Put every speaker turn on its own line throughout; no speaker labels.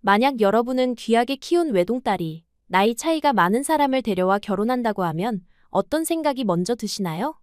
만약 여러분은 귀하게 키운 외동딸이 나이 차이가 많은 사람을 데려와 결혼한다고 하면 어떤 생각이 먼저 드시나요?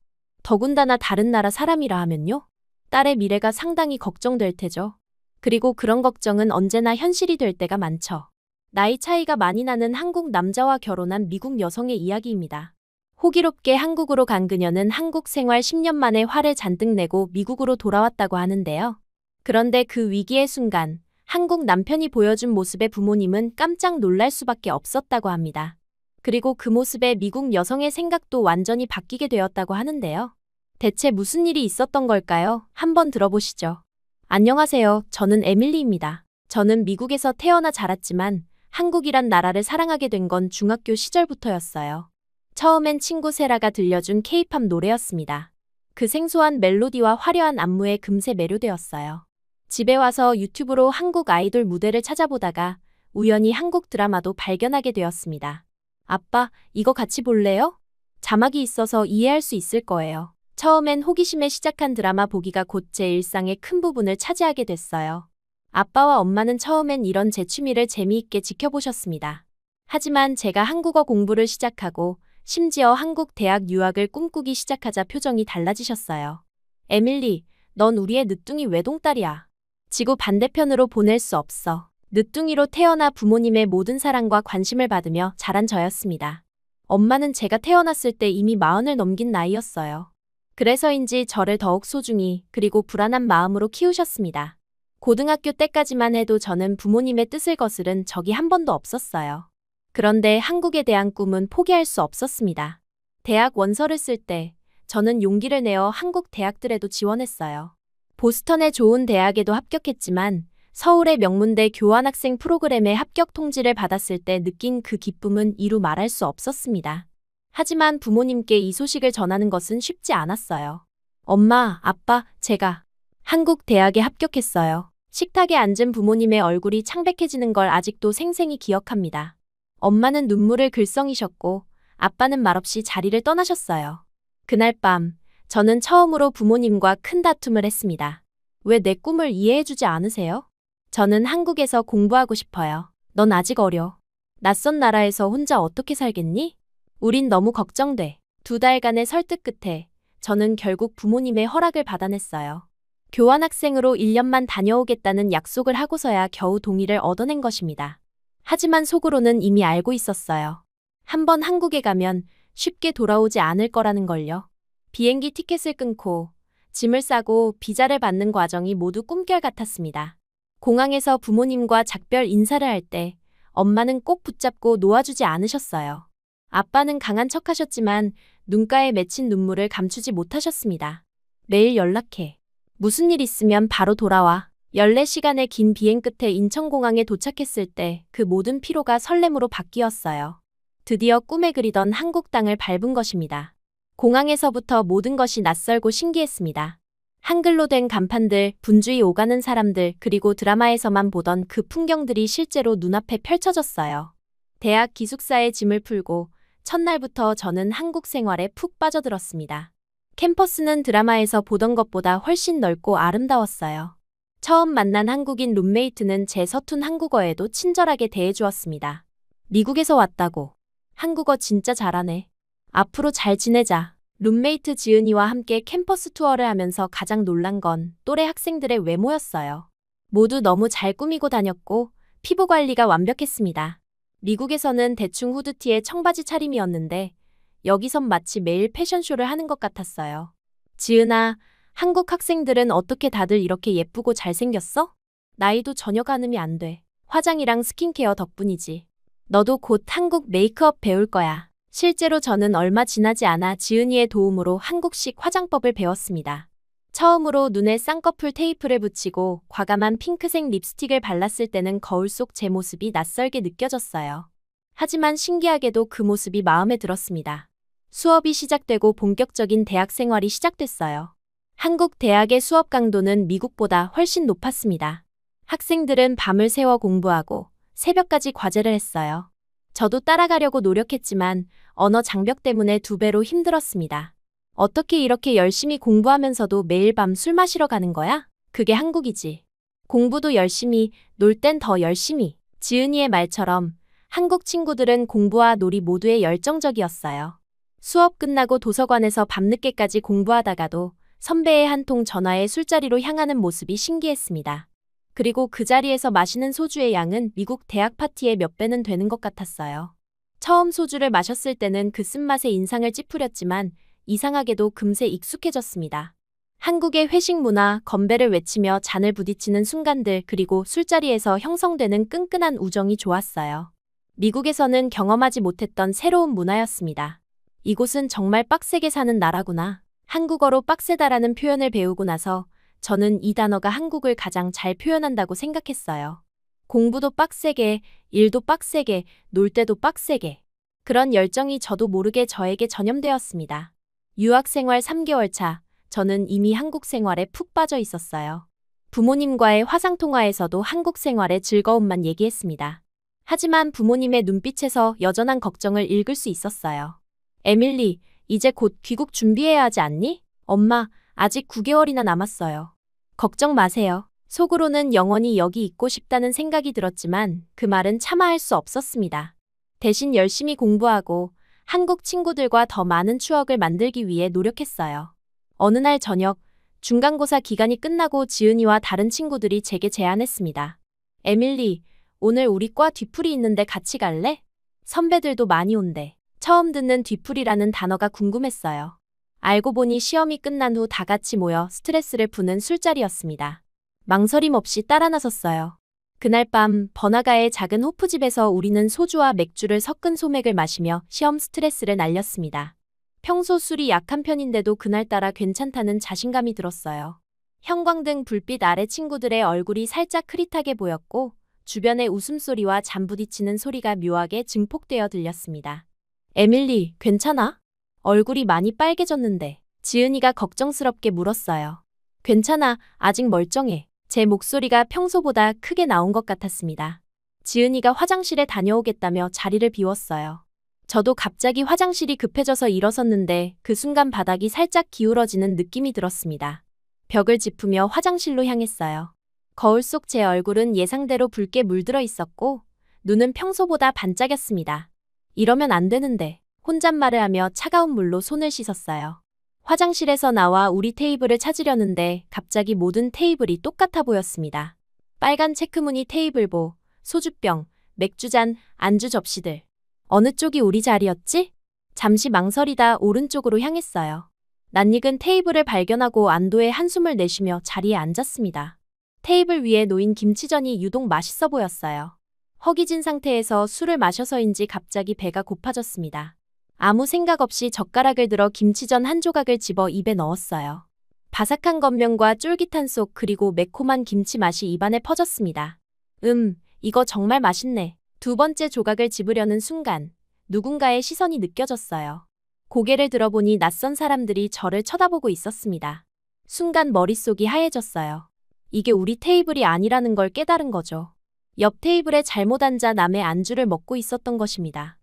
더군다나 다른 나라 사람이라 하면요. 딸의 미래가 상당히 걱정될 테죠. 그리고 그런 걱정은 언제나 현실이 될 때가 많죠. 나이 차이가 많이 나는 한국 남자와 결혼한 미국 여성의 이야기입니다. 호기롭게 한국으로 간 그녀는 한국 생활 10년 만에 화를 잔뜩 내고 미국으로 돌아왔다고 하는데요. 그런데 그 위기의 순간, 한국 남편이 보여준 모습에 부모님은 깜짝 놀랄 수밖에 없었다고 합니다. 그리고 그 모습에 미국 여성의 생각도 완전히 바뀌게 되었다고 하는데요. 대체 무슨 일이 있었던 걸까요? 한번 들어보시죠. 안녕하세요. 저는 에밀리입니다. 저는 미국에서 태어나 자랐지만 한국이란 나라를 사랑하게 된 건 중학교 시절부터였어요. 처음엔 친구 세라가 들려준 케이팝 노래였습니다. 그 생소한 멜로디와 화려한 안무에 금세 매료되었어요. 집에 와서 유튜브로 한국 아이돌 무대를 찾아보다가 우연히 한국 드라마도 발견하게 되었습니다. 아빠, 이거 같이 볼래요? 자막이 있어서 이해할 수 있을 거예요. 처음엔 호기심에 시작한 드라마 보기가 곧 제 일상의 큰 부분을 차지하게 됐어요. 아빠와 엄마는 처음엔 이런 제 취미를 재미있게 지켜보셨습니다. 하지만 제가 한국어 공부를 시작하고 심지어 한국 대학 유학을 꿈꾸기 시작하자 표정이 달라지셨어요. 에밀리, 넌 우리의 늦둥이 외동딸이야. 지구 반대편으로 보낼 수 없어. 늦둥이로 태어나 부모님의 모든 사랑과 관심을 받으며 자란 저였습니다. 엄마는 제가 태어났을 때 이미 40을 넘긴 나이였어요. 그래서인지 저를 더욱 소중히 그리고 불안한 마음으로 키우셨습니다. 고등학교 때까지만 해도 저는 부모님의 뜻을 거스른 적이 한 번도 없었어요. 그런데 한국에 대한 꿈은 포기할 수 없었습니다. 대학 원서를 쓸 때 저는 용기를 내어 한국 대학들에도 지원했어요. 보스턴의 좋은 대학에도 합격했지만 서울의 명문대 교환학생 프로그램에 합격 통지를 받았을 때 느낀 그 기쁨은 이루 말할 수 없었습니다. 하지만 부모님께 이 소식을 전하는 것은 쉽지 않았어요. 엄마, 아빠, 제가 한국 대학에 합격했어요. 식탁에 앉은 부모님의 얼굴이 창백해지는 걸 아직도 생생히 기억합니다. 엄마는 눈물을 글썽이셨고 아빠는 말없이 자리를 떠나셨어요. 그날 밤, 저는 처음으로 부모님과 큰 다툼을 했습니다. 왜 내 꿈을 이해해주지 않으세요? 저는 한국에서 공부하고 싶어요. 넌 아직 어려. 낯선 나라에서 혼자 어떻게 살겠니? 우린 너무 걱정돼. 2달간의 설득 끝에 저는 결국 부모님의 허락을 받아냈어요. 교환학생으로 1년만 다녀오겠다는 약속을 하고서야 겨우 동의를 얻어낸 것입니다. 하지만 속으로는 이미 알고 있었어요. 한번 한국에 가면 쉽게 돌아오지 않을 거라는 걸요. 비행기 티켓을 끊고 짐을 싸고 비자를 받는 과정이 모두 꿈결 같았습니다. 공항에서 부모님과 작별 인사를 할 때 엄마는 꼭 붙잡고 놓아주지 않으셨어요. 아빠는 강한 척하셨지만 눈가에 맺힌 눈물을 감추지 못하셨습니다. 매일 연락해. 무슨 일 있으면 바로 돌아와. 14시간의 긴 비행 끝에 인천공항에 도착했을 때 그 모든 피로가 설렘으로 바뀌었어요. 드디어 꿈에 그리던 한국 땅을 밟은 것입니다. 공항에서부터 모든 것이 낯설고 신기했습니다. 한글로 된 간판들, 분주히 오가는 사람들, 그리고 드라마에서만 보던 그 풍경들이 실제로 눈앞에 펼쳐졌어요. 대학 기숙사에 짐을 풀고 첫날부터 저는 한국 생활에 푹 빠져들었습니다. 캠퍼스는 드라마에서 보던 것보다 훨씬 넓고 아름다웠어요. 처음 만난 한국인 룸메이트는 제 서툰 한국어에도 친절하게 대해주었습니다. 미국에서 왔다고. 한국어 진짜 잘하네. 앞으로 잘 지내자. 룸메이트 지은이와 함께 캠퍼스 투어를 하면서 가장 놀란 건 또래 학생들의 외모였어요. 모두 너무 잘 꾸미고 다녔고 피부 관리가 완벽했습니다. 미국에서는 대충 후드티에 청바지 차림이었는데 여기선 마치 매일 패션쇼를 하는 것 같았어요. 지은아, 한국 학생들은 어떻게 다들 이렇게 예쁘고 잘생겼어? 나이도 전혀 가늠이 안 돼. 화장이랑 스킨케어 덕분이지. 너도 곧 한국 메이크업 배울 거야. 실제로 저는 얼마 지나지 않아 지은이의 도움으로 한국식 화장법을 배웠습니다. 처음으로 눈에 쌍꺼풀 테이프를 붙이고 과감한 핑크색 립스틱을 발랐을 때는 거울 속 제 모습이 낯설게 느껴졌어요. 하지만 신기하게도 그 모습이 마음에 들었습니다. 수업이 시작되고 본격적인 대학 생활이 시작됐어요. 한국 대학의 수업 강도는 미국보다 훨씬 높았습니다. 학생들은 밤을 새워 공부하고 새벽까지 과제를 했어요. 저도 따라가려고 노력했지만 언어 장벽 때문에 2배로 힘들었습니다. 어떻게 이렇게 열심히 공부하면서도 매일 밤 술 마시러 가는 거야? 그게 한국이지. 공부도 열심히, 놀 땐 더 열심히. 지은이의 말처럼 한국 친구들은 공부와 놀이 모두에 열정적이었어요. 수업 끝나고 도서관에서 밤늦게까지 공부하다가도 선배의 한 통 전화에 술자리로 향하는 모습이 신기했습니다. 그리고 그 자리에서 마시는 소주의 양은 미국 대학 파티의 몇 배는 되는 것 같았어요. 처음 소주를 마셨을 때는 그 쓴맛에 인상을 찌푸렸지만 이상하게도 금세 익숙해졌습니다. 한국의 회식 문화, 건배를 외치며 잔을 부딪히는 순간들, 그리고 술자리에서 형성되는 끈끈한 우정이 좋았어요. 미국에서는 경험하지 못했던 새로운 문화였습니다. 이곳은 정말 빡세게 사는 나라구나. 한국어로 빡세다라는 표현을 배우고 나서 저는 이 단어가 한국을 가장 잘 표현한다고 생각했어요. 공부도 빡세게, 일도 빡세게, 놀 때도 빡세게. 그런 열정이 저도 모르게 저에게 전염되었습니다. 유학생활 3개월 차, 저는 이미 한국 생활에 푹 빠져 있었어요. 부모님과의 화상통화에서도 한국 생활의 즐거움만 얘기했습니다. 하지만 부모님의 눈빛에서 여전한 걱정을 읽을 수 있었어요. 에밀리, 이제 곧 귀국 준비해야 하지 않니? 엄마, 아직 9개월이나 남았어요. 걱정 마세요. 속으로는 영원히 여기 있고 싶다는 생각이 들었지만 그 말은 차마 할 수 없었습니다. 대신 열심히 공부하고 한국 친구들과 더 많은 추억을 만들기 위해 노력했어요. 어느 날 저녁, 중간고사 기간이 끝나고 지은이와 다른 친구들이 제게 제안했습니다. 에밀리, 오늘 우리 과 뒤풀이 있는데 같이 갈래? 선배들도 많이 온대. 처음 듣는 뒤풀이라는 단어가 궁금했어요. 알고 보니 시험이 끝난 후 다 같이 모여 스트레스를 푸는 술자리였습니다. 망설임 없이 따라 나섰어요. 그날 밤 번화가의 작은 호프집에서 우리는 소주와 맥주를 섞은 소맥을 마시며 시험 스트레스를 날렸습니다. 평소 술이 약한 편인데도 그날따라 괜찮다는 자신감이 들었어요. 형광등 불빛 아래 친구들의 얼굴이 살짝 흐릿하게 보였고 주변의 웃음소리와 잠부딪히는 소리가 묘하게 증폭되어 들렸습니다. 에밀리, 괜찮아? 얼굴이 많이 빨개졌는데. 지은이가 걱정스럽게 물었어요. 괜찮아, 아직 멀쩡해. 제 목소리가 평소보다 크게 나온 것 같았습니다. 지은이가 화장실에 다녀오겠다며 자리를 비웠어요. 저도 갑자기 화장실이 급해져서 일어섰는데 그 순간 바닥이 살짝 기울어지는 느낌이 들었습니다. 벽을 짚으며 화장실로 향했어요. 거울 속 제 얼굴은 예상대로 붉게 물들어 있었고 눈은 평소보다 반짝였습니다. 이러면 안 되는데 혼잣말을 하며 차가운 물로 손을 씻었어요. 화장실에서 나와 우리 테이블을 찾으려는데 갑자기 모든 테이블이 똑같아 보였습니다. 빨간 체크무늬 테이블보, 소주병, 맥주잔, 안주 접시들. 어느 쪽이 우리 자리였지? 잠시 망설이다 오른쪽으로 향했어요. 낯익은 테이블을 발견하고 안도의 한숨을 내쉬며 자리에 앉았습니다. 테이블 위에 놓인 김치전이 유독 맛있어 보였어요. 허기진 상태에서 술을 마셔서인지 갑자기 배가 고파졌습니다. 아무 생각 없이 젓가락을 들어 김치전 한 조각을 집어 입에 넣었어요. 바삭한 겉면과 쫄깃한 속 그리고 매콤한 김치 맛이 입안에 퍼졌습니다. 이거 정말 맛있네. 두 번째 조각을 집으려는 순간 누군가의 시선이 느껴졌어요. 고개를 들어보니 낯선 사람들이 저를 쳐다보고 있었습니다. 순간 머릿속이 하얘졌어요. 이게 우리 테이블이 아니라는 걸 깨달은 거죠. 옆 테이블에 잘못 앉아 남의 안주를 먹고 있었던 것입니다.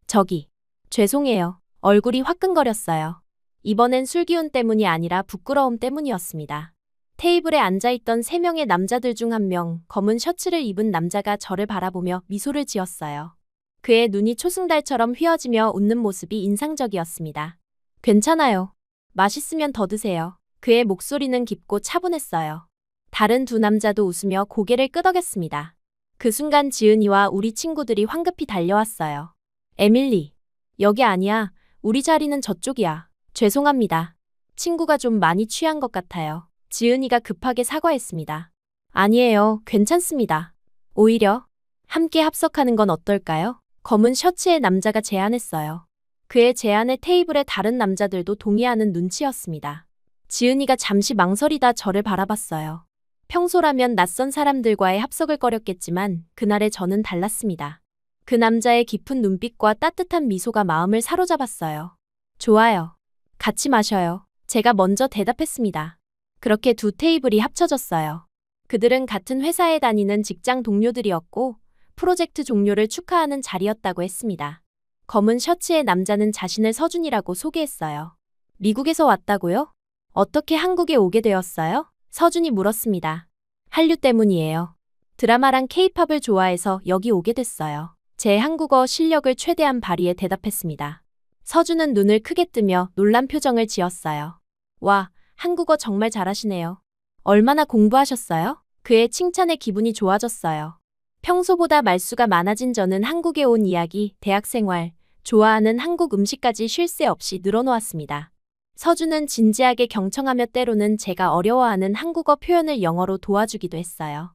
저기. 죄송해요. 얼굴이 화끈거렸어요. 이번엔 술기운 때문이 아니라 부끄러움 때문이었습니다. 테이블에 앉아있던 3명의 남자들 중 한 명, 검은 셔츠를 입은 남자가 저를 바라보며 미소를 지었어요. 그의 눈이 초승달처럼 휘어지며 웃는 모습이 인상적이었습니다. 괜찮아요. 맛있으면 더 드세요. 그의 목소리는 깊고 차분했어요. 다른 두 남자도 웃으며 고개를 끄덕였습니다. 그 순간 지은이와 우리 친구들이 황급히 달려왔어요. 에밀리, 여기 아니야. 우리 자리는 저쪽이야. 죄송합니다. 친구가 좀 많이 취한 것 같아요. 지은이가 급하게 사과했습니다. 아니에요. 괜찮습니다. 오히려 함께 합석하는 건 어떨까요? 검은 셔츠의 남자가 제안했어요. 그의 제안에 테이블의 다른 남자들도 동의하는 눈치였습니다. 지은이가 잠시 망설이다 저를 바라봤어요. 평소라면 낯선 사람들과의 합석을 꺼렸겠지만 그날의 저는 달랐습니다. 그 남자의 깊은 눈빛과 따뜻한 미소가 마음을 사로잡았어요. 좋아요. 같이 마셔요. 제가 먼저 대답했습니다. 그렇게 두 테이블이 합쳐졌어요. 그들은 같은 회사에 다니는 직장 동료들이었고 프로젝트 종료를 축하하는 자리였다고 했습니다. 검은 셔츠의 남자는 자신을 서준이라고 소개했어요. 미국에서 왔다고요? 어떻게 한국에 오게 되었어요? 서준이 물었습니다. 한류 때문이에요. 드라마랑 케이팝을 좋아해서 여기 오게 됐어요. 제 한국어 실력을 최대한 발휘해 대답했습니다. 서준은 눈을 크게 뜨며 놀란 표정을 지었어요. 와, 한국어 정말 잘하시네요. 얼마나 공부하셨어요? 그의 칭찬에 기분이 좋아졌어요. 평소보다 말수가 많아진 저는 한국에 온 이야기, 대학 생활, 좋아하는 한국 음식까지 쉴 새 없이 늘어놓았습니다. 서준은 진지하게 경청하며 때로는 제가 어려워하는 한국어 표현을 영어로 도와주기도 했어요.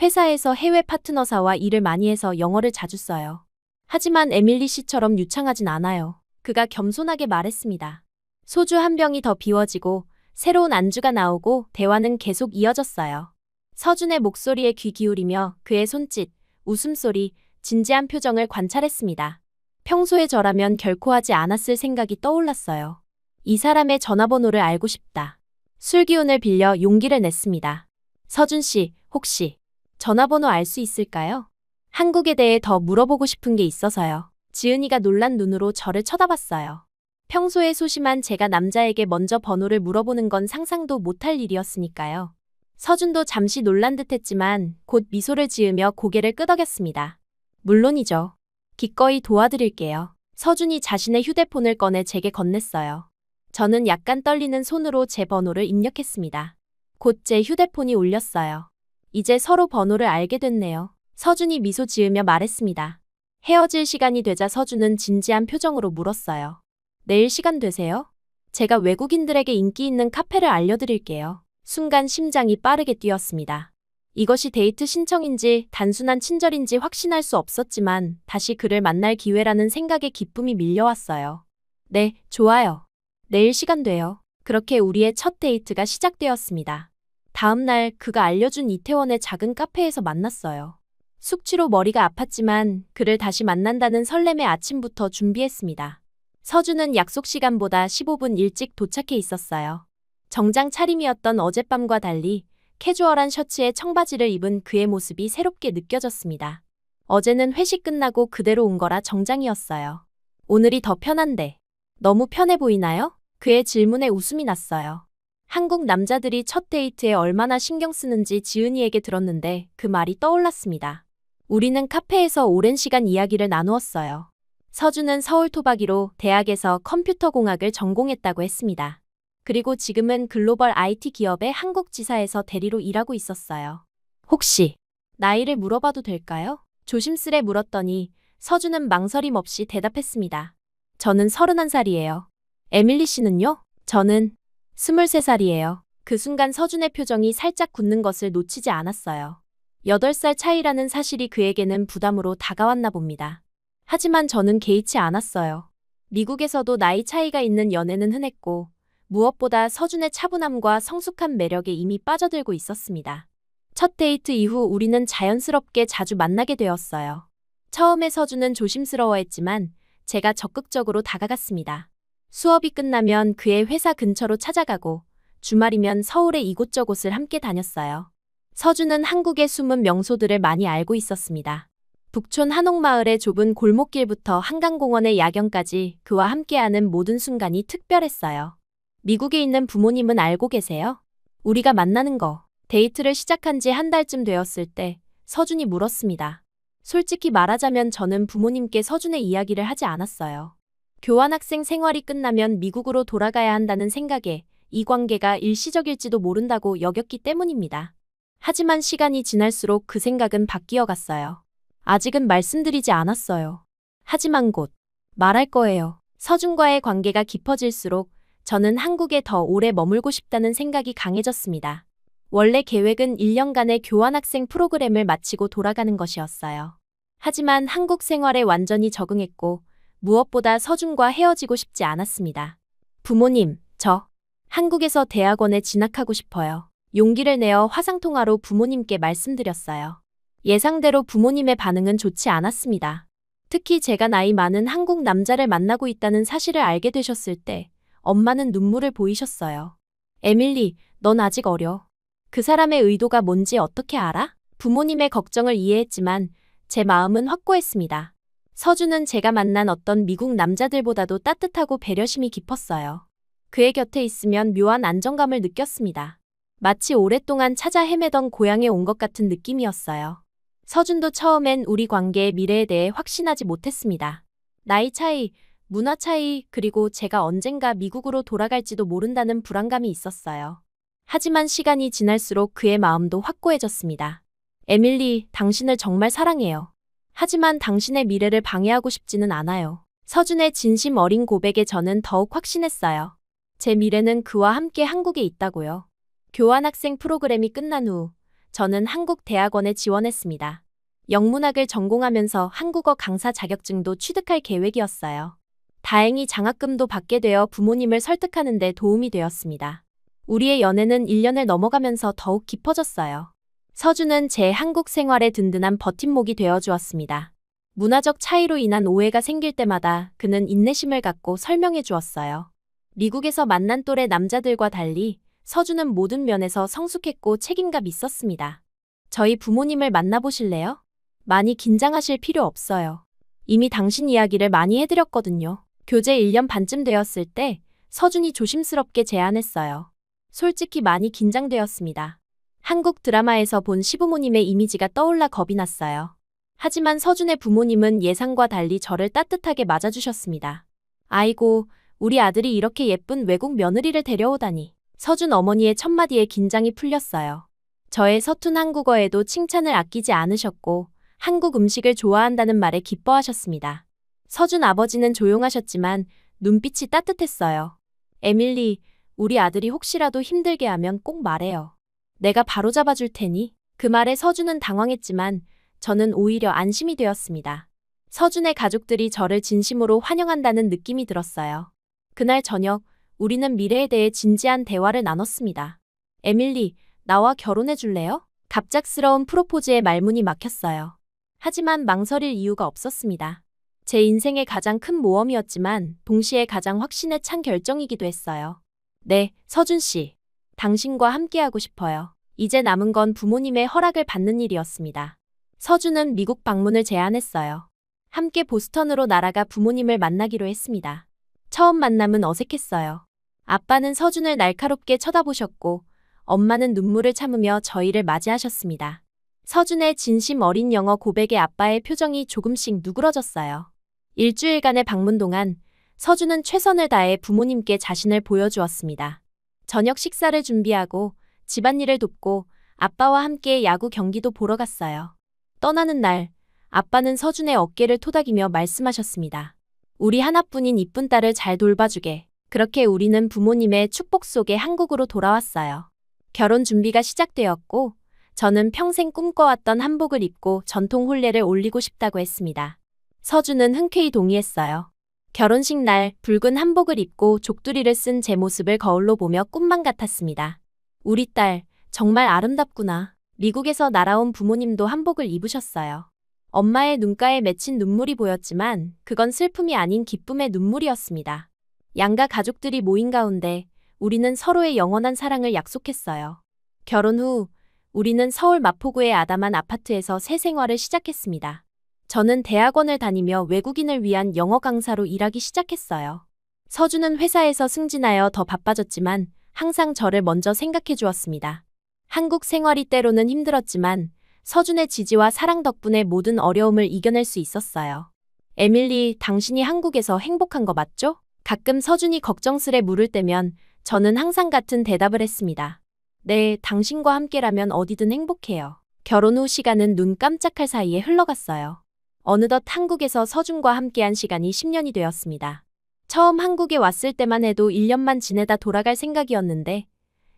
회사에서 해외 파트너사와 일을 많이 해서 영어를 자주 써요. 하지만 에밀리 씨처럼 유창하진 않아요. 그가 겸손하게 말했습니다. 소주 한 병이 더 비워지고 새로운 안주가 나오고 대화는 계속 이어졌어요. 서준의 목소리에 귀 기울이며 그의 손짓, 웃음소리, 진지한 표정을 관찰했습니다. 평소에 저라면 결코 하지 않았을 생각이 떠올랐어요. 이 사람의 전화번호를 알고 싶다. 술 기운을 빌려 용기를 냈습니다. 서준 씨, 혹시 전화번호 알 수 있을까요? 한국에 대해 더 물어보고 싶은 게 있어서요. 지은이가 놀란 눈으로 저를 쳐다봤어요. 평소에 소심한 제가 남자에게 먼저 번호를 물어보는 건 상상도 못할 일이었으니까요. 서준도 잠시 놀란 듯했지만 곧 미소를 지으며 고개를 끄덕였습니다. 물론이죠. 기꺼이 도와드릴게요. 서준이 자신의 휴대폰을 꺼내 제게 건넸어요. 저는 약간 떨리는 손으로 제 번호를 입력했습니다. 곧 제 휴대폰이 울렸어요. 이제 서로 번호를 알게 됐네요. 서준이 미소 지으며 말했습니다. 헤어질 시간이 되자 서준은 진지한 표정으로 물었어요. 내일 시간 되세요? 제가 외국인들에게 인기 있는 카페를 알려드릴게요. 순간 심장이 빠르게 뛰었습니다. 이것이 데이트 신청인지 단순한 친절인지 확신할 수 없었지만 다시 그를 만날 기회라는 생각에 기쁨이 밀려왔어요. 네, 좋아요. 내일 시간 돼요. 그렇게 우리의 첫 데이트가 시작되었습니다. 다음 날 그가 알려준 이태원의 작은 카페에서 만났어요. 숙취로 머리가 아팠지만 그를 다시 만난다는 설렘의 아침부터 준비했습니다. 서준은 약속 시간보다 15분 일찍 도착해 있었어요. 정장 차림이었던 어젯밤과 달리 캐주얼한 셔츠에 청바지를 입은 그의 모습이 새롭게 느껴졌습니다. 어제는 회식 끝나고 그대로 온 거라 정장이었어요. 오늘이 더 편한데 너무 편해 보이나요? 그의 질문에 웃음이 났어요. 한국 남자들이 첫 데이트에 얼마나 신경 쓰는지 지은이에게 들었는데 그 말이 떠올랐습니다. 우리는 카페에서 오랜 시간 이야기를 나누었어요. 서준은 서울 토박이로 대학에서 컴퓨터공학을 전공했다고 했습니다. 그리고 지금은 글로벌 IT 기업의 한국 지사에서 대리로 일하고 있었어요. 혹시 나이를 물어봐도 될까요? 조심스레 물었더니 서준은 망설임 없이 대답했습니다. 저는 31살이에요. 에밀리 씨는요? 저는 23살이에요. 그 순간 서준의 표정이 살짝 굳는 것을 놓치지 않았어요. 8살 차이라는 사실이 그에게는 부담으로 다가왔나 봅니다. 하지만 저는 개의치 않았어요. 미국에서도 나이 차이가 있는 연애는 흔했고 무엇보다 서준의 차분함과 성숙한 매력에 이미 빠져들고 있었습니다. 첫 데이트 이후 우리는 자연스럽게 자주 만나게 되었어요. 처음에 서준은 조심스러워했지만 제가 적극적으로 다가갔습니다. 수업이 끝나면 그의 회사 근처로 찾아가고 주말이면 서울의 이곳저곳을 함께 다녔어요. 서준은 한국의 숨은 명소들을 많이 알고 있었습니다. 북촌 한옥마을의 좁은 골목길부터 한강공원의 야경까지 그와 함께하는 모든 순간이 특별했어요. 미국에 있는 부모님은 알고 계세요? 우리가 만나는 거, 데이트를 시작한 지 한 달쯤 되었을 때 서준이 물었습니다. 솔직히 말하자면 저는 부모님께 서준의 이야기를 하지 않았어요. 교환학생 생활이 끝나면 미국으로 돌아가야 한다는 생각에 이 관계가 일시적일지도 모른다고 여겼기 때문입니다. 하지만 시간이 지날수록 그 생각은 바뀌어 갔어요. 아직은 말씀드리지 않았어요. 하지만 곧 말할 거예요. 서준과의 관계가 깊어질수록 저는 한국에 더 오래 머물고 싶다는 생각이 강해졌습니다. 원래 계획은 1년간의 교환학생 프로그램을 마치고 돌아가는 것이었어요. 하지만 한국 생활에 완전히 적응했고 무엇보다 서준과 헤어지고 싶지 않았습니다. 부모님, 저 한국에서 대학원에 진학하고 싶어요. 용기를 내어 화상통화로 부모님께 말씀드렸어요. 예상대로 부모님의 반응은 좋지 않았습니다. 특히 제가 나이 많은 한국 남자를 만나고 있다는 사실을 알게 되셨을 때 엄마는 눈물을 보이셨어요. 에밀리, 넌 아직 어려. 그 사람의 의도가 뭔지 어떻게 알아? 부모님의 걱정을 이해했지만 제 마음은 확고했습니다. 서준은 제가 만난 어떤 미국 남자들보다도 따뜻하고 배려심이 깊었어요. 그의 곁에 있으면 묘한 안정감을 느꼈습니다. 마치 오랫동안 찾아 헤매던 고향에 온 것 같은 느낌이었어요. 서준도 처음엔 우리 관계의 미래에 대해 확신하지 못했습니다. 나이 차이, 문화 차이, 그리고 제가 언젠가 미국으로 돌아갈지도 모른다는 불안감이 있었어요. 하지만 시간이 지날수록 그의 마음도 확고해졌습니다. 에밀리, 당신을 정말 사랑해요. 하지만 당신의 미래를 방해하고 싶지는 않아요. 서준의 진심 어린 고백에 저는 더욱 확신했어요. 제 미래는 그와 함께 한국에 있다고요. 교환학생 프로그램이 끝난 후 저는 한국 대학원에 지원했습니다. 영문학을 전공하면서 한국어 강사 자격증도 취득할 계획이었어요. 다행히 장학금도 받게 되어 부모님을 설득하는 데 도움이 되었습니다. 우리의 연애는 1년을 넘어가면서 더욱 깊어졌어요. 서준은 제 한국 생활에 든든한 버팀목이 되어주었습니다. 문화적 차이로 인한 오해가 생길 때마다 그는 인내심을 갖고 설명해 주었어요. 미국에서 만난 또래 남자들과 달리 서준은 모든 면에서 성숙했고 책임감 있었습니다. 저희 부모님을 만나보실래요? 많이 긴장하실 필요 없어요. 이미 당신 이야기를 많이 해드렸거든요. 교제 1년 반쯤 되었을 때 서준이 조심스럽게 제안했어요. 솔직히 많이 긴장되었습니다. 한국 드라마에서 본 시부모님의 이미지가 떠올라 겁이 났어요. 하지만 서준의 부모님은 예상과 달리 저를 따뜻하게 맞아주셨습니다. 아이고, 우리 아들이 이렇게 예쁜 외국 며느리를 데려오다니. 서준 어머니의 첫마디에 긴장이 풀렸어요. 저의 서툰 한국어에도 칭찬을 아끼지 않으셨고 한국 음식을 좋아한다는 말에 기뻐하셨습니다. 서준 아버지는 조용하셨지만 눈빛이 따뜻했어요. 에밀리, 우리 아들이 혹시라도 힘들게 하면 꼭 말해요. 내가 바로잡아 줄 테니. 그 말에 서준은 당황했지만 저는 오히려 안심이 되었습니다. 서준의 가족들이 저를 진심으로 환영한다는 느낌이 들었어요. 그날 저녁, 우리는 미래에 대해 진지한 대화를 나눴습니다. 에밀리, 나와 결혼해 줄래요? 갑작스러운 프로포즈에 말문이 막혔어요. 하지만 망설일 이유가 없었습니다. 제 인생의 가장 큰 모험이었지만 동시에 가장 확신에 찬 결정이기도 했어요. 네, 서준 씨. 당신과 함께하고 싶어요. 이제 남은 건 부모님의 허락을 받는 일이었습니다. 서준은 미국 방문을 제안했어요. 함께 보스턴으로 날아가 부모님을 만나기로 했습니다. 처음 만남은 어색했어요. 아빠는 서준을 날카롭게 쳐다보셨고 엄마는 눈물을 참으며 저희를 맞이하셨습니다. 서준의 진심 어린 영어 고백에 아빠의 표정이 조금씩 누그러졌어요. 일주일간의 방문 동안 서준은 최선을 다해 부모님께 자신을 보여주었습니다. 저녁 식사를 준비하고 집안일을 돕고 아빠와 함께 야구 경기도 보러 갔어요. 떠나는 날, 아빠는 서준의 어깨를 토닥이며 말씀하셨습니다. 우리 하나뿐인 이쁜 딸을 잘 돌봐주게. 그렇게 우리는 부모님의 축복 속에 한국으로 돌아왔어요. 결혼 준비가 시작되었고 저는 평생 꿈꿔왔던 한복을 입고 전통 혼례를 올리고 싶다고 했습니다. 서준은 흔쾌히 동의했어요. 결혼식 날 붉은 한복을 입고 족두리를 쓴 제 모습을 거울로 보며 꿈만 같았습니다. 우리 딸, 정말 아름답구나. 미국에서 날아온 부모님도 한복을 입으셨어요. 엄마의 눈가에 맺힌 눈물이 보였지만 그건 슬픔이 아닌 기쁨의 눈물이었습니다. 양가 가족들이 모인 가운데 우리는 서로의 영원한 사랑을 약속했어요. 결혼 후 우리는 서울 마포구의 아담한 아파트에서 새 생활을 시작했습니다. 저는 대학원을 다니며 외국인을 위한 영어 강사로 일하기 시작했어요. 서준은 회사에서 승진하여 더 바빠졌지만 항상 저를 먼저 생각해 주었습니다. 한국 생활이 때로는 힘들었지만 서준의 지지와 사랑 덕분에 모든 어려움을 이겨낼 수 있었어요. 에밀리, 당신이 한국에서 행복한 거 맞죠? 가끔 서준이 걱정스레 물을 때면 저는 항상 같은 대답을 했습니다. 네, 당신과 함께라면 어디든 행복해요. 결혼 후 시간은 눈 깜짝할 사이에 흘러갔어요. 어느덧 한국에서 서준과 함께한 시간이 10년이 되었습니다. 처음 한국에 왔을 때만 해도 1년만 지내다 돌아갈 생각이었는데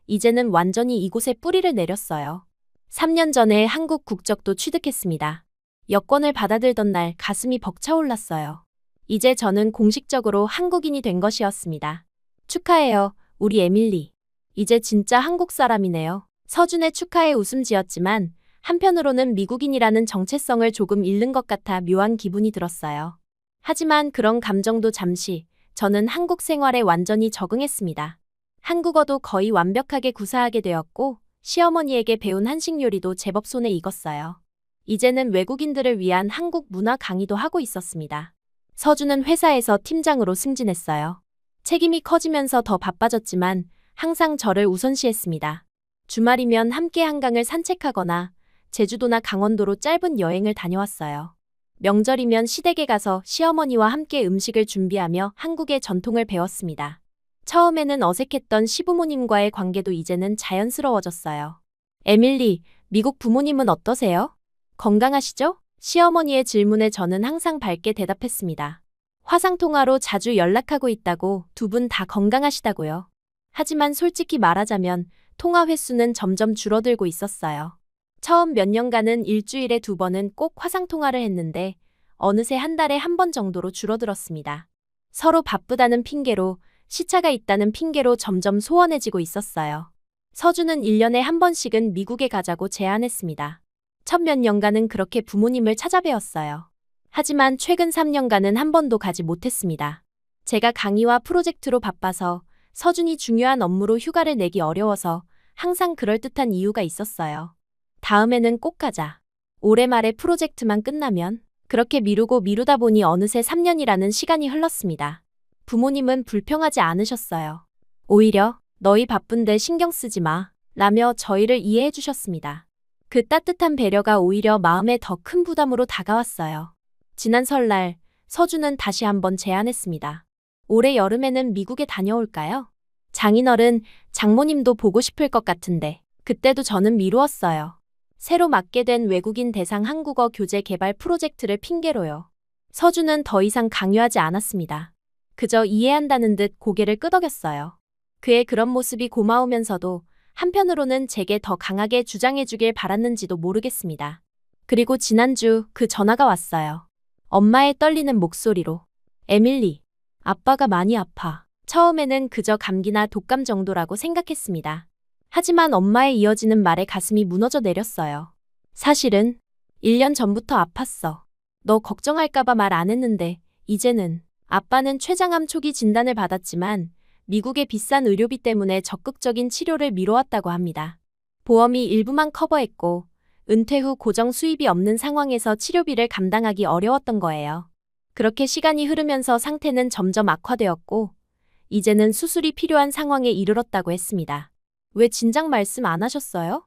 이제는 완전히 이곳에 뿌리를 내렸어요. 3년 전에 한국 국적도 취득했습니다. 여권을 받아들던 날 가슴이 벅차올랐어요. 이제 저는 공식적으로 한국인이 된 것이었습니다. 축하해요, 우리 에밀리. 이제 진짜 한국 사람이네요. 서준의 축하에 웃음 지었지만 한편으로는 미국인이라는 정체성을 조금 잃는 것 같아 묘한 기분이 들었어요. 하지만 그런 감정도 잠시, 저는 한국 생활에 완전히 적응했습니다. 한국어도 거의 완벽하게 구사하게 되었고 시어머니에게 배운 한식 요리도 제법 손에 익었어요. 이제는 외국인들을 위한 한국 문화 강의도 하고 있었습니다. 서준은 회사에서 팀장으로 승진했어요. 책임이 커지면서 더 바빠졌지만 항상 저를 우선시했습니다. 주말이면 함께 한강을 산책하거나 제주도나 강원도로 짧은 여행을 다녀왔어요. 명절이면 시댁에 가서 시어머니와 함께 음식을 준비하며 한국의 전통을 배웠습니다. 처음에는 어색했던 시부모님과의 관계도 이제는 자연스러워졌어요. 에밀리, 미국 부모님은 어떠세요? 건강하시죠? 시어머니의 질문에 저는 항상 밝게 대답했습니다. 화상통화로 자주 연락하고 있다고, 두 분 다 건강하시다고요. 하지만 솔직히 말하자면 통화 횟수는 점점 줄어들고 있었어요. 처음 몇 년간은 일주일에 2번은 꼭 화상통화를 했는데 어느새 한 달에 1번 정도로 줄어들었습니다. 서로 바쁘다는 핑계로, 시차가 있다는 핑계로 점점 소원해지고 있었어요. 서주는 1년에 1번씩은 미국에 가자고 제안했습니다. 첫 몇 년간은 그렇게 부모님을 찾아뵈었어요. 하지만 최근 3년간은 1번도 가지 못했습니다. 제가 강의와 프로젝트로 바빠서, 서준이 중요한 업무로 휴가를 내기 어려워서 항상 그럴듯한 이유가 있었어요. 다음에는 꼭 가자. 올해 말에 프로젝트만 끝나면. 그렇게 미루다 보니 어느새 3년이라는 시간이 흘렀습니다. 부모님은 불평하지 않으셨어요. 오히려 너희 바쁜데 신경 쓰지 마 라며 저희를 이해해 주셨습니다. 그 따뜻한 배려가 오히려 마음에 더 큰 부담으로 다가왔어요. 지난 설날 서준은 다시 한번 제안했습니다. 올해 여름에는 미국에 다녀올까요? 장인어른, 장모님도 보고 싶을 것 같은데. 그때도 저는 미루었어요. 새로 맡게 된 외국인 대상 한국어 교재 개발 프로젝트를 핑계로요. 서준은 더 이상 강요하지 않았습니다. 그저 이해한다는 듯 고개를 끄덕였어요. 그의 그런 모습이 고마우면서도 한편으로는 제게 더 강하게 주장해주길 바랐는지도 모르겠습니다. 그리고 지난주 그 전화가 왔어요. 엄마의 떨리는 목소리로. 에밀리, 아빠가 많이 아파. 처음에는 그저 감기나 독감 정도라고 생각했습니다. 하지만 엄마의 이어지는 말에 가슴이 무너져 내렸어요. 사실은 1년 전부터 아팠어. 너 걱정할까봐 말 안 했는데 이제는. 아빠는 췌장암 초기 진단을 받았지만 미국의 비싼 의료비 때문에 적극적인 치료를 미뤄왔다고 합니다. 보험이 일부만 커버했고 은퇴 후 고정 수입이 없는 상황에서 치료비를 감당하기 어려웠던 거예요. 그렇게 시간이 흐르면서 상태는 점점 악화되었고 이제는 수술이 필요한 상황에 이르렀다고 했습니다. 왜 진작 말씀 안 하셨어요?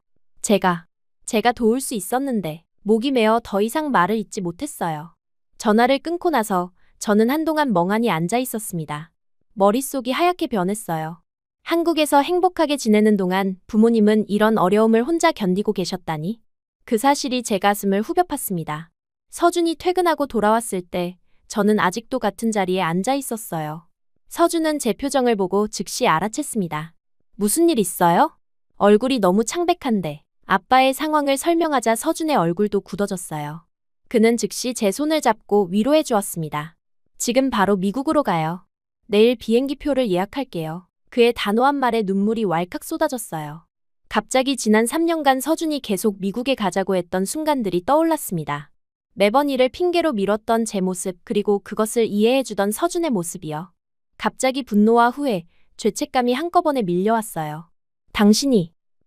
제가 도울 수 있었는데 목이 메어 더 이상 말을 잇지 못했어요. 전화를 끊고 나서 저는 한동안 멍하니 앉아 있었습니다. 머릿속이 하얗게 변했어요. 한국에서 행복하게 지내는 동안 부모님은 이런 어려움을 혼자 견디고 계셨다니. 그 사실이 제 가슴을 후벼 팠습니다. 서준이 퇴근하고 돌아왔을 때 저는 아직도 같은 자리에 앉아 있었어요. 서준은 제 표정을 보고 즉시 알아챘습니다. 무슨 일 있어요? 얼굴이 너무 창백한데. 아빠의 상황을 설명하자 서준의 얼굴도 굳어졌어요. 그는 즉시 제 손을 잡고 위로해 주었습니다. 지금 바로 미국으로 가요. 내일 비행기표를 예약할게요. 그의 단호한 말에 눈물이 왈칵 쏟아졌어요. 갑자기 지난 3년간 서준이 계속 미국에 가자고 했던 순간들이 떠올랐습니다. 매번 이를 핑계로 미뤘던 제 모습, 그리고 그것을 이해해주던 서준의 모습이요. 갑자기 분노와 후회, 죄책감이 한꺼번에 밀려왔어요.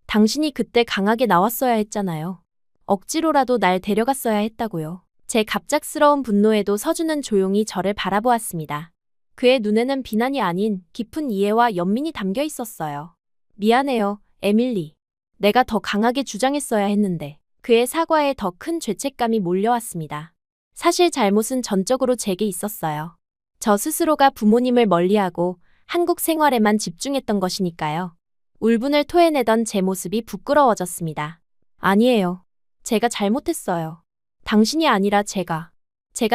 당신이 그때 강하게 나왔어야 했잖아요. 억지로라도 날 데려갔어야 했다고요. 제 갑작스러운 분노에도 서준은 조용히 저를 바라보았습니다. 그의 눈에는 비난이 아닌 깊은 이해와 연민이 담겨 있었어요. 미안해요, 에밀리. 내가 더 강하게 주장했어야 했는데. 그의 사과에 더 큰 죄책감이 몰려왔습니다. 사실 잘못은 전적으로 제게 있었어요. 저 스스로가 부모님을 멀리하고 한국 생활에만 집중했던 것이니까요. 울분을 토해내던 제 모습이 부끄러워졌습니다. 아니에요. 제가 잘못했어요. 당신이 아니라 제가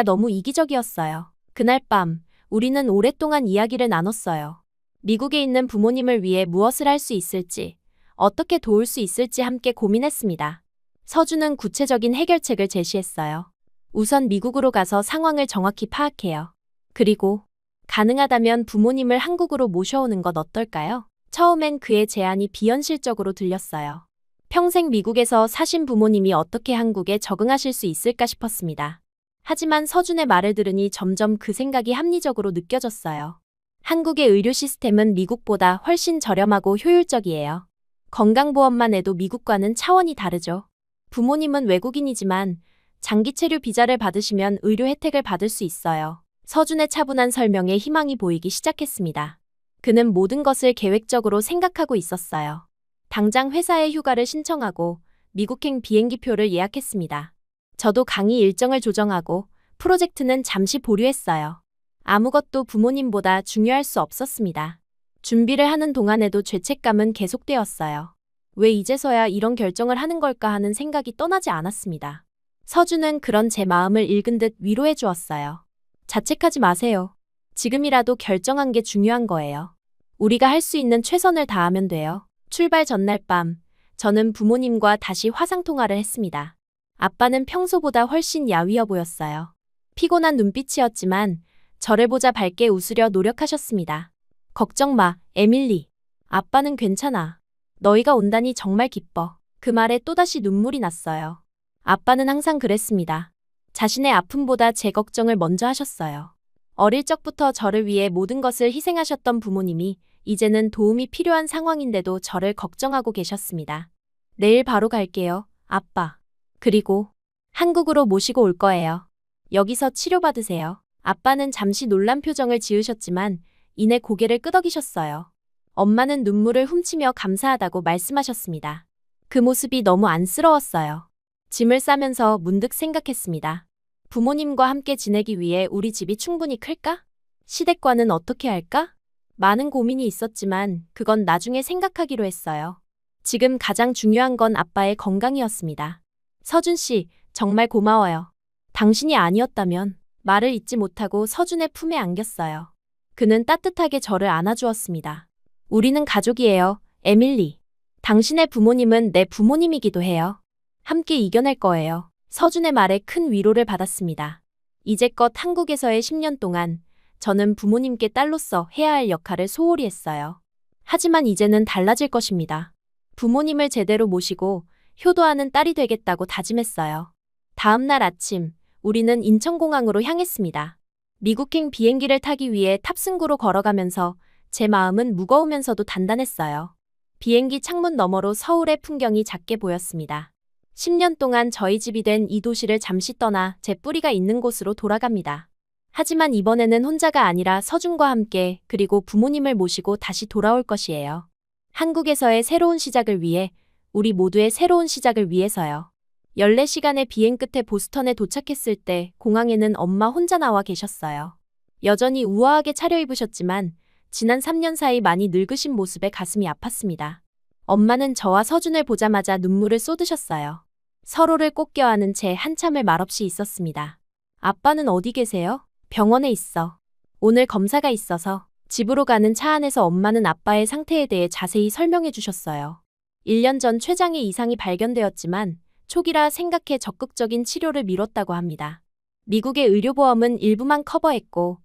너무 이기적이었어요. 그날 밤 우리는 오랫동안 이야기를 나눴어요. 미국에 있는 부모님을 위해 무엇을 할 수 있을지, 어떻게 도울 수 있을지 함께 고민했습니다. 서준은 구체적인 해결책을 제시했어요. 우선 미국으로 가서 상황을 정확히 파악해요. 그리고 가능하다면 부모님을 한국으로 모셔오는 것 어떨까요? 처음엔 그의 제안이 비현실적으로 들렸어요. 평생 미국에서 사신 부모님이 어떻게 한국에 적응하실 수 있을까 싶었습니다. 하지만 서준의 말을 들으니 점점 그 생각이 합리적으로 느껴졌어요. 한국의 의료 시스템은 미국보다 훨씬 저렴하고 효율적이에요. 건강보험만 해도 미국과는 차원이 다르죠. 부모님은 외국인이지만 장기 체류 비자를 받으시면 의료 혜택을 받을 수 있어요. 서준의 차분한 설명에 희망이 보이기 시작했습니다. 그는 모든 것을 계획적으로 생각하고 있었어요. 당장 회사에 휴가를 신청하고 미국행 비행기표를 예약했습니다. 저도 강의 일정을 조정하고 프로젝트는 잠시 보류했어요. 아무것도 부모님보다 중요할 수 없었습니다. 준비를 하는 동안에도 죄책감은 계속되었어요. 왜 이제서야 이런 결정을 하는 걸까 하는 생각이 떠나지 않았습니다. 서준은 그런 제 마음을 읽은 듯 위로해 주었어요. 자책하지 마세요. 지금이라도 결정한 게 중요한 거예요. 우리가 할 수 있는 최선을 다하면 돼요. 출발 전날 밤, 저는 부모님과 다시 화상통화를 했습니다. 아빠는 평소보다 훨씬 야위어 보였어요. 피곤한 눈빛이었지만 저를 보자 밝게 웃으려 노력하셨습니다. 걱정 마, 에밀리. 아빠는 괜찮아. 너희가 온다니 정말 기뻐. 그 말에 또다시 눈물이 났어요. 아빠는 항상 그랬습니다. 자신의 아픔보다 제 걱정을 먼저 하셨어요. 어릴 적부터 저를 위해 모든 것을 희생하셨던 부모님이 이제는 도움이 필요한 상황인데도 저를 걱정하고 계셨습니다. 내일 바로 갈게요, 아빠. 그리고 한국으로 모시고 올 거예요. 여기서 치료받으세요. 아빠는 잠시 놀란 표정을 지으셨지만 이내 고개를 끄덕이셨어요. 엄마는 눈물을 훔치며 감사하다고 말씀하셨습니다. 그 모습이 너무 안쓰러웠어요. 짐을 싸면서 문득 생각했습니다. 부모님과 함께 지내기 위해 우리 집이 충분히 클까? 시댁과는 어떻게 할까? 많은 고민이 있었지만 그건 나중에 생각하기로 했어요. 지금 가장 중요한 건 아빠의 건강이었습니다. 서준 씨, 정말 고마워요. 당신이 아니었다면 말을 잇지 못하고 서준의 품에 안겼어요. 그는 따뜻하게 저를 안아주었습니다. 우리는 가족이에요, 에밀리. 당신의 부모님은 내 부모님이기도 해요. 함께 이겨낼 거예요. 서준의 말에 큰 위로를 받았습니다. 이제껏 한국에서의 10년 동안 저는 부모님께 딸로서 해야 할 역할을 소홀히 했어요. 하지만 이제는 달라질 것입니다. 부모님을 제대로 모시고 효도하는 딸이 되겠다고 다짐했어요. 다음 날 아침, 우리는 인천공항으로 향했습니다. 미국행 비행기를 타기 위해 탑승구로 걸어가면서 제 마음은 무거우면서도 단단했어요. 비행기 창문 너머로 서울의 풍경이 작게 보였습니다. 10년 동안 저희 집이 된 이 도시를 잠시 떠나 제 뿌리가 있는 곳으로 돌아갑니다. 하지만 이번에는 혼자가 아니라 서준과 함께 그리고 부모님을 모시고 다시 돌아올 것이에요. 한국에서의 새로운 시작을 위해, 우리 모두의 새로운 시작을 위해서요. 14시간의 비행 끝에 보스턴에 도착했을 때 공항에는 엄마 혼자 나와 계셨어요. 여전히 우아하게 차려입으셨지만 지난 3년 사이 많이 늙으신 모습에 가슴이 아팠습니다. 엄마는 저와 서준을 보자마자 눈물을 쏟으셨어요. 서로를 꼭 껴안은 채 한참을 말없이 있었습니다. 아빠는 어디 계세요? 병원에 있어. 오늘 검사가 있어서. 집으로 가는 차 안에서 엄마는 아빠의 상태에 대해 자세히 설명해 주셨어요. 1년 전 췌장에 이상이 발견되었지만 초기라 생각해 적극적인 치료를 미뤘다고 합니다. 미국의 의료보험은 일부만 커버했고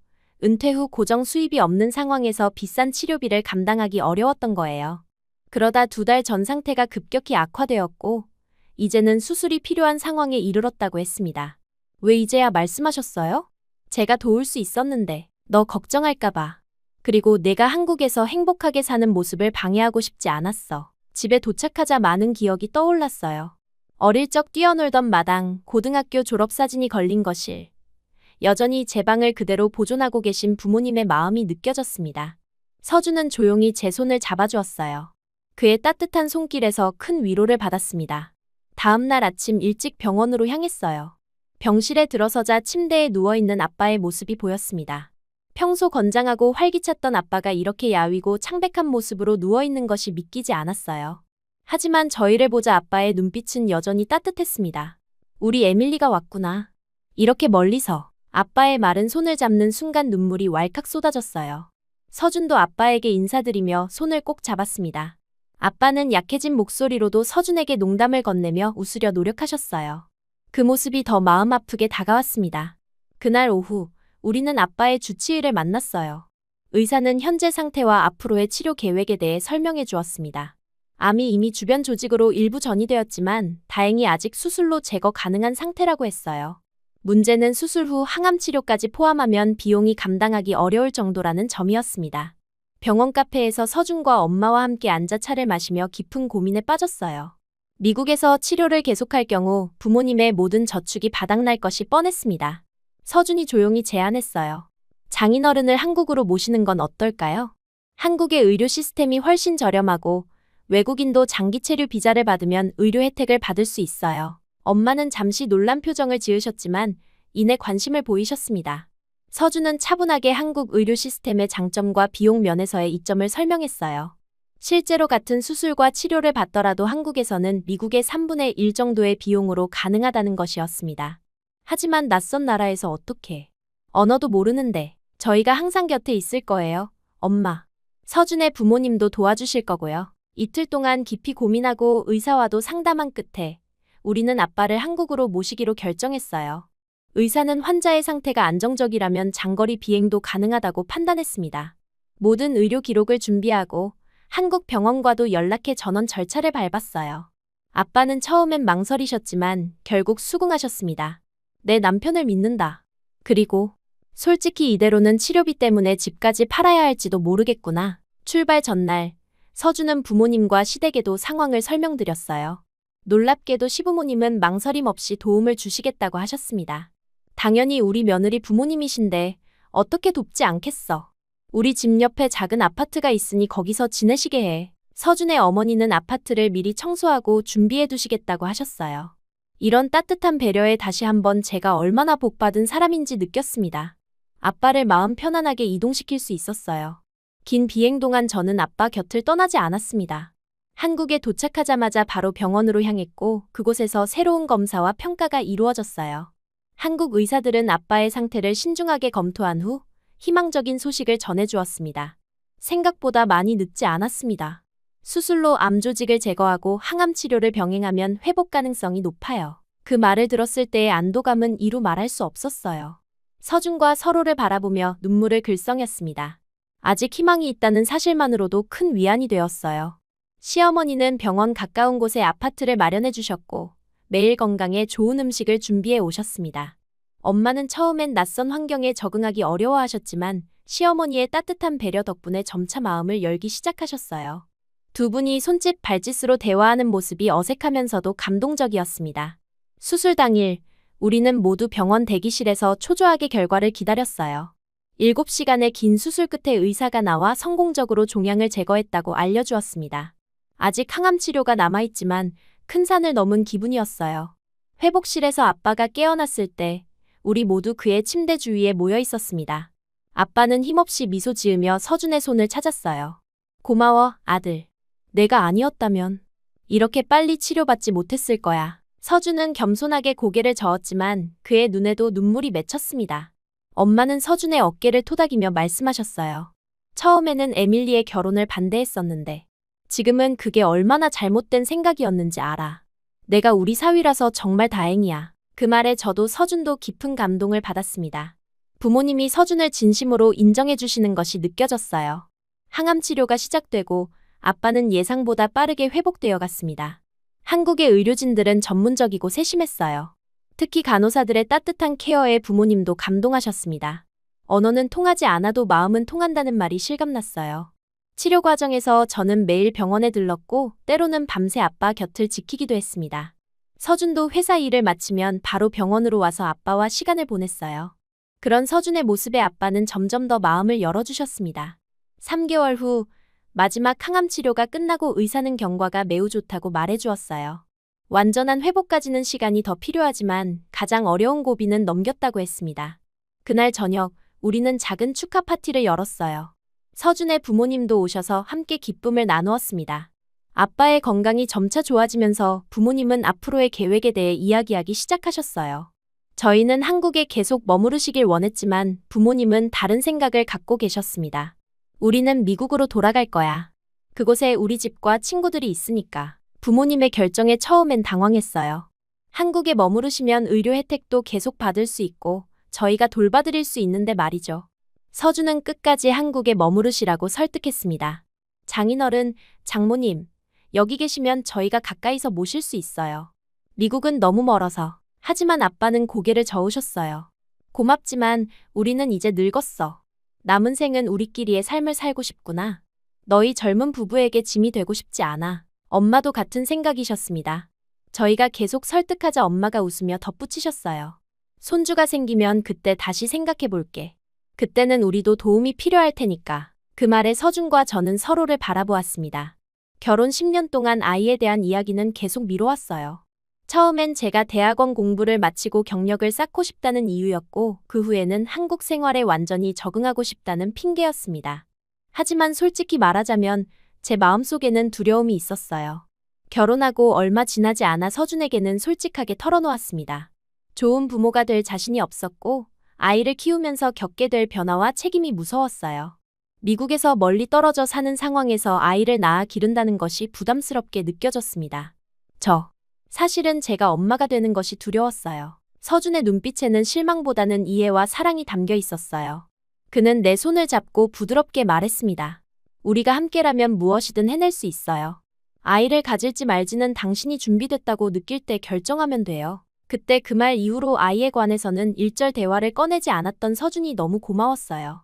은퇴 후 고정 수입이 없는 상황에서 비싼 치료비를 감당하기 어려웠던 거예요. 그러다 2달 전 상태가 급격히 악화되었고 이제는 수술이 필요한 상황에 이르렀다고 했습니다. 왜 이제야 말씀하셨어요? 제가 도울 수 있었는데 너 걱정할까봐. 그리고 내가 한국에서 행복하게 사는 모습을 방해하고 싶지 않았어. 집에 도착하자 많은 기억이 떠올랐어요. 어릴 적 뛰어놀던 마당, 고등학교 졸업사진이 걸린 거실. 여전히 제 방을 그대로 보존하고 계신 부모님의 마음이 느껴졌습니다. 서준은 조용히 제 손을 잡아주었어요. 그의 따뜻한 손길에서 큰 위로를 받았습니다. 다음 날 아침 일찍 병원으로 향했어요. 병실에 들어서자 침대에 누워있는 아빠의 모습이 보였습니다. 평소 건장하고 활기찼던 아빠가 이렇게 야위고 창백한 모습으로 누워있는 것이 믿기지 않았어요. 하지만 저희를 보자 아빠의 눈빛은 여전히 따뜻했습니다. 우리 에밀리가 왔구나. 이렇게 멀리서. 아빠의 마른 손을 잡는 순간 눈물이 왈칵 쏟아졌어요. 서준도 아빠에게 인사드리며 손을 꼭 잡았습니다. 아빠는 약해진 목소리로도 서준에게 농담을 건네며 웃으려 노력하셨어요. 그 모습이 더 마음 아프게 다가왔습니다. 그날 오후, 우리는 아빠의 주치의를 만났어요. 의사는 현재 상태와 앞으로의 치료 계획에 대해 설명해 주었습니다. 암이 이미 주변 조직으로 일부 전이되었지만 다행히 아직 수술로 제거 가능한 상태라고 했어요. 문제는 수술 후 항암 치료까지 포함하면 비용이 감당하기 어려울 정도라는 점이었습니다. 병원 카페에서 서준과 엄마와 함께 앉아 차를 마시며 깊은 고민에 빠졌어요. 미국에서 치료를 계속할 경우 부모님의 모든 저축이 바닥날 것이 뻔했습니다. 서준이 조용히 제안했어요. 장인어른을 한국으로 모시는 건 어떨까요? 한국의 의료 시스템이 훨씬 저렴하고 외국인도 장기 체류 비자를 받으면 의료 혜택을 받을 수 있어요. 엄마는 잠시 놀란 표정을 지으셨지만 이내 관심을 보이셨습니다. 서준은 차분하게 한국 의료 시스템의 장점과 비용 면에서의 이점을 설명했어요. 실제로 같은 수술과 치료를 받더라도 한국에서는 미국의 3분의 1 정도의 비용으로 가능하다는 것이었습니다. 하지만 낯선 나라에서 어떻게? 언어도 모르는데 저희가 항상 곁에 있을 거예요. 엄마. 서준의 부모님도 도와주실 거고요. 이틀 동안 깊이 고민하고 의사와도 상담한 끝에 우리는 아빠를 한국으로 모시기로 결정했어요. 의사는 환자의 상태가 안정적이라면 장거리 비행도 가능하다고 판단했습니다. 모든 의료 기록을 준비하고 한국 병원과도 연락해 전원 절차를 밟았어요. 아빠는 처음엔 망설이셨지만 결국 수긍하셨습니다. 내 남편을 믿는다. 그리고 솔직히 이대로는 치료비 때문에 집까지 팔아야 할지도 모르겠구나. 출발 전날 서준은 부모님과 시댁에도 상황을 설명드렸어요. 놀랍게도 시부모님은 망설임 없이 도움을 주시겠다고 하셨습니다. 당연히 우리 며느리 부모님이신데 어떻게 돕지 않겠어. 우리 집 옆에 작은 아파트가 있으니 거기서 지내시게 해. 서준의 어머니는 아파트를 미리 청소하고 준비해 두시겠다고 하셨어요. 이런 따뜻한 배려에 다시 한번 제가 얼마나 복받은 사람인지 느꼈습니다. 아빠를 마음 편안하게 이동시킬 수 있었어요. 긴 비행 동안 저는 아빠 곁을 떠나지 않았습니다. 한국에 도착하자마자 바로 병원으로 향했고 그곳에서 새로운 검사와 평가가 이루어졌어요. 한국 의사들은 아빠의 상태를 신중하게 검토한 후 희망적인 소식을 전해주었습니다. 생각보다 많이 늦지 않았습니다. 수술로 암 조직을 제거하고 항암 치료를 병행하면 회복 가능성이 높아요. 그 말을 들었을 때의 안도감은 이루 말할 수 없었어요. 서준과 서로를 바라보며 눈물을 글썽였습니다. 아직 희망이 있다는 사실만으로도 큰 위안이 되었어요. 시어머니는 병원 가까운 곳에 아파트를 마련해 주셨고 매일 건강에 좋은 음식을 준비해 오셨습니다. 엄마는 처음엔 낯선 환경에 적응하기 어려워하셨지만 시어머니의 따뜻한 배려 덕분에 점차 마음을 열기 시작하셨어요. 두 분이 손짓 발짓으로 대화하는 모습이 어색하면서도 감동적이었습니다. 수술 당일 우리는 모두 병원 대기실에서 초조하게 결과를 기다렸어요. 7시간의 긴 수술 끝에 의사가 나와 성공적으로 종양을 제거했다고 알려주었습니다. 아직 항암 치료가 남아있지만 큰 산을 넘은 기분이었어요. 회복실에서 아빠가 깨어났을 때 우리 모두 그의 침대 주위에 모여 있었습니다. 아빠는 힘없이 미소 지으며 서준의 손을 찾았어요. 고마워, 아들. 내가 아니었다면 이렇게 빨리 치료받지 못했을 거야. 서준은 겸손하게 고개를 저었지만 그의 눈에도 눈물이 맺혔습니다. 엄마는 서준의 어깨를 토닥이며 말씀하셨어요. 처음에는 에밀리의 결혼을 반대했었는데 지금은 그게 얼마나 잘못된 생각이었는지 알아. 내가 우리 사위라서 정말 다행이야. 그 말에 저도 서준도 깊은 감동을 받았습니다. 부모님이 서준을 진심으로 인정해 주시는 것이 느껴졌어요. 항암 치료가 시작되고 아빠는 예상보다 빠르게 회복되어 갔습니다. 한국의 의료진들은 전문적이고 세심했어요. 특히 간호사들의 따뜻한 케어에 부모님도 감동하셨습니다. 언어는 통하지 않아도 마음은 통한다는 말이 실감났어요. 치료 과정에서 저는 매일 병원에 들렀고 때로는 밤새 아빠 곁을 지키기도 했습니다. 서준도 회사 일을 마치면 바로 병원으로 와서 아빠와 시간을 보냈어요. 그런 서준의 모습에 아빠는 점점 더 마음을 열어주셨습니다. 3개월 후 마지막 항암 치료가 끝나고 의사는 경과가 매우 좋다고 말해주었어요. 완전한 회복까지는 시간이 더 필요하지만 가장 어려운 고비는 넘겼다고 했습니다. 그날 저녁 우리는 작은 축하 파티를 열었어요. 서준의 부모님도 오셔서 함께 기쁨을 나누었습니다. 아빠의 건강이 점차 좋아지면서 부모님은 앞으로의 계획에 대해 이야기하기 시작하셨어요. 저희는 한국에 계속 머무르시길 원했지만 부모님은 다른 생각을 갖고 계셨습니다. 우리는 미국으로 돌아갈 거야. 그곳에 우리 집과 친구들이 있으니까. 부모님의 결정에 처음엔 당황했어요. 한국에 머무르시면 의료 혜택도 계속 받을 수 있고 저희가 돌봐드릴 수 있는데 말이죠. 서준은 끝까지 한국에 머무르시라고 설득했습니다. 장인어른, 장모님, 여기 계시면 저희가 가까이서 모실 수 있어요. 미국은 너무 멀어서. 하지만 아빠는 고개를 저으셨어요. 고맙지만 우리는 이제 늙었어. 남은 생은 우리끼리의 삶을 살고 싶구나. 너희 젊은 부부에게 짐이 되고 싶지 않아. 엄마도 같은 생각이셨습니다. 저희가 계속 설득하자 엄마가 웃으며 덧붙이셨어요. 손주가 생기면 그때 다시 생각해 볼게. 그때는 우리도 도움이 필요할 테니까. 그 말에 서준과 저는 서로를 바라보았습니다. 결혼 10년 동안 아이에 대한 이야기는 계속 미뤄왔어요. 처음엔 제가 대학원 공부를 마치고 경력을 쌓고 싶다는 이유였고, 그 후에는 한국 생활에 완전히 적응하고 싶다는 핑계였습니다. 하지만 솔직히 말하자면 제 마음속에는 두려움이 있었어요. 결혼하고 얼마 지나지 않아 서준에게는 솔직하게 털어놓았습니다. 좋은 부모가 될 자신이 없었고, 아이를 키우면서 겪게 될 변화와 책임이 무서웠어요. 미국에서 멀리 떨어져 사는 상황에서 아이를 낳아 기른다는 것이 부담스럽게 느껴졌습니다. 사실은 제가 엄마가 되는 것이 두려웠어요. 서준의 눈빛에는 실망보다는 이해와 사랑이 담겨 있었어요. 그는 내 손을 잡고 부드럽게 말했습니다. 우리가 함께라면 무엇이든 해낼 수 있어요. 아이를 가질지 말지는 당신이 준비됐다고 느낄 때 결정하면 돼요. 그때 그 말 이후로 아이에 관해서는 일절 대화를 꺼내지 않았던 서준이 너무 고마웠어요.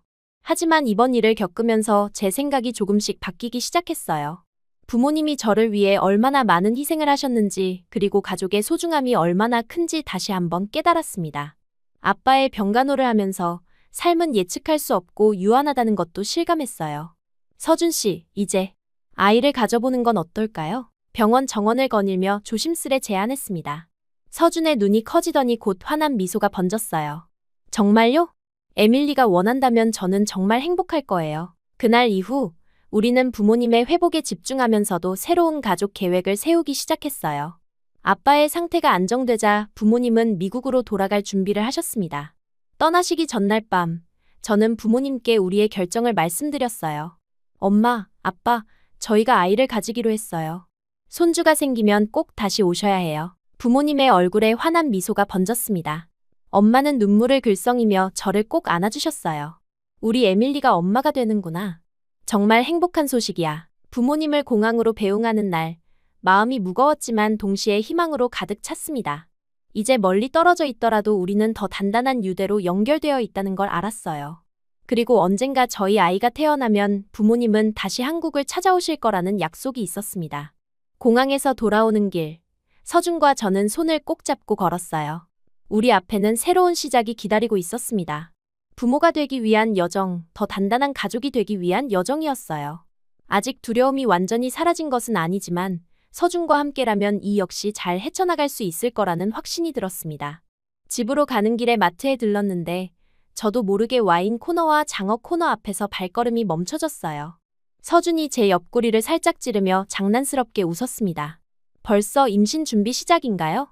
하지만 이번 일을 겪으면서 제 생각이 조금씩 바뀌기 시작했어요. 부모님이 저를 위해 얼마나 많은 희생을 하셨는지, 그리고 가족의 소중함이 얼마나 큰지 다시 한번 깨달았습니다. 아빠의 병간호를 하면서 삶은 예측할 수 없고 유한하다는 것도 실감했어요. 서준 씨, 이제 아이를 가져보는 건 어떨까요? 병원 정원을 거닐며 조심스레 제안했습니다. 서준의 눈이 커지더니 곧 환한 미소가 번졌어요. 정말요? 에밀리가 원한다면 저는 정말 행복할 거예요. 그날 이후 우리는 부모님의 회복에 집중하면서도 새로운 가족 계획을 세우기 시작했어요. 아빠의 상태가 안정되자 부모님은 미국으로 돌아갈 준비를 하셨습니다. 떠나시기 전날 밤, 저는 부모님께 우리의 결정을 말씀드렸어요. 엄마, 아빠, 저희가 아이를 가지기로 했어요. 손주가 생기면 꼭 다시 오셔야 해요. 부모님의 얼굴에 환한 미소가 번졌습니다. 엄마는 눈물을 글썽이며 저를 꼭 안아주셨어요. 우리 에밀리가 엄마가 되는구나. 정말 행복한 소식이야. 부모님을 공항으로 배웅하는 날, 마음이 무거웠지만 동시에 희망으로 가득 찼습니다. 이제 멀리 떨어져 있더라도 우리는 더 단단한 유대로 연결되어 있다는 걸 알았어요. 그리고 언젠가 저희 아이가 태어나면 부모님은 다시 한국을 찾아오실 거라는 약속이 있었습니다. 공항에서 돌아오는 길, 서준과 저는 손을 꼭 잡고 걸었어요. 우리 앞에는 새로운 시작이 기다리고 있었습니다. 부모가 되기 위한 여정, 더 단단한 가족이 되기 위한 여정이었어요. 아직 두려움이 완전히 사라진 것은 아니지만 서준과 함께라면 이 역시 잘 헤쳐나갈 수 있을 거라는 확신이 들었습니다. 집으로 가는 길에 마트에 들렀는데 저도 모르게 와인 코너와 장어 코너 앞에서 발걸음이 멈춰졌어요. 서준이 제 옆구리를 살짝 찌르며 장난스럽게 웃었습니다. 벌써 임신 준비 시작인가요?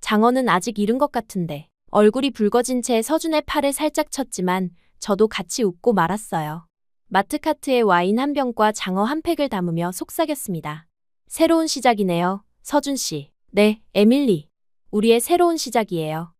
장어는 아직 이른 것 같은데. 얼굴이 붉어진 채 서준의 팔을 살짝 쳤지만 저도 같이 웃고 말았어요. 마트카트에 와인 한 병과 장어 한 팩을 담으며 속삭였습니다. 새로운 시작이네요, 서준 씨. 네, 에밀리. 우리의 새로운 시작이에요.